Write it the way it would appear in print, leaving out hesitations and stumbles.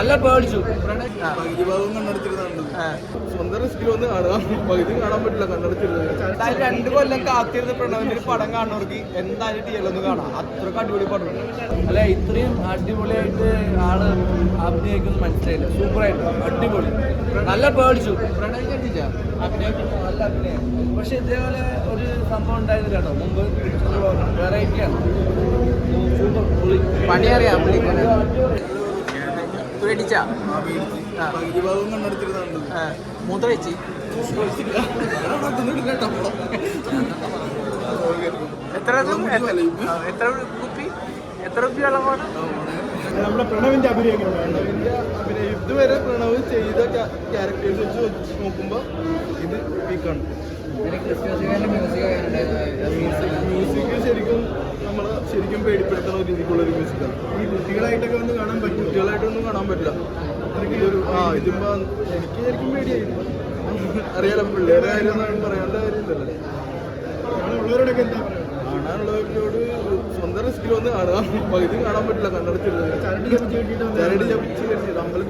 നല്ല പേടിച്ചു. പകുതി ഭാഗം കണ്ണടച്ചിരുന്നുണ്ട്. സ്വന്തം റിസ്കിൽ വന്ന് കാണാം, പകുതി കാണാൻ പറ്റില്ല കണ്ണടച്ചിരുന്നത്. 2 കൊല്ലം കാത്തിരുന്ന പ്രണവിന്റെ ഒരു പടം കാണുന്നവർക്ക് എന്തായാലും തിയേറ്ററിലൊന്ന് കാണാം. അത്രയ്ക്ക് അടിപൊളി പടം. അല്ല, ഇത്രയും അടിപൊളിയായിട്ട് ആള് അഭിനയിക്കുന്നു മനസ്സിലായില്ല. സൂപ്പറായിട്ട് അടിപൊളി. നല്ല പേടിച്ചു. പ്രണവ് കണ്ടില്ല അഭിനയം, നല്ല അഭിനയം. പക്ഷെ ഇതേപോലെ ഒരു സംഭവം ഉണ്ടായിരുന്നില്ല കേട്ടോ മുമ്പ്. വെറൈറ്റിയാണ്. പണിയറിയാം പേടിച്ച പകുതി ഭാഗം കണ്ണടച്ചിരുന്നുണ്ട്. മൂത്ര വെച്ച് എത്ര കുപ്പി എത്ര കുപ്പി വെള്ളമാണ് നമ്മുടെ പ്രണവിന്റെ അഭിനയം. ഇതുവരെ പ്രണവ് ചെയ്ത ക്യാരക്ടേഴ്സ് വെച്ച് നോക്കുമ്പോൾ ഇത് വീക്കാണ്. മ്യൂസിക് ശരിക്കും നമ്മളെ ശരിക്കും പേടിപ്പെടുത്തുന്ന ഒരു രീതിക്കുള്ള ഒരു മ്യൂസിക്കാണ്. ഈ കുട്ടികളായിട്ടൊക്കെ ഒന്ന് കാണാൻ പറ്റും, കുട്ടികളായിട്ടൊന്നും കാണാൻ പറ്റില്ല. ഇതിപ്പോ എനിക്ക് ശരിക്കും പേടിയായിരുന്നു. അറിയാലോ, പിള്ളേരുടെ കാര്യം പറയേണ്ട കാര്യമില്ലല്ലോ. ഉള്ളവരോടൊക്കെ എന്താ പറയുക? കാണാനുള്ളവരോട് സ്വന്തം റിസ്കിൽ വന്ന് കാണാം, പകുതി കാണാൻ പറ്റില്ല കണ്ണടച്ചിരുന്നത്. ചരടി ജപിച്ച് അമ്പലം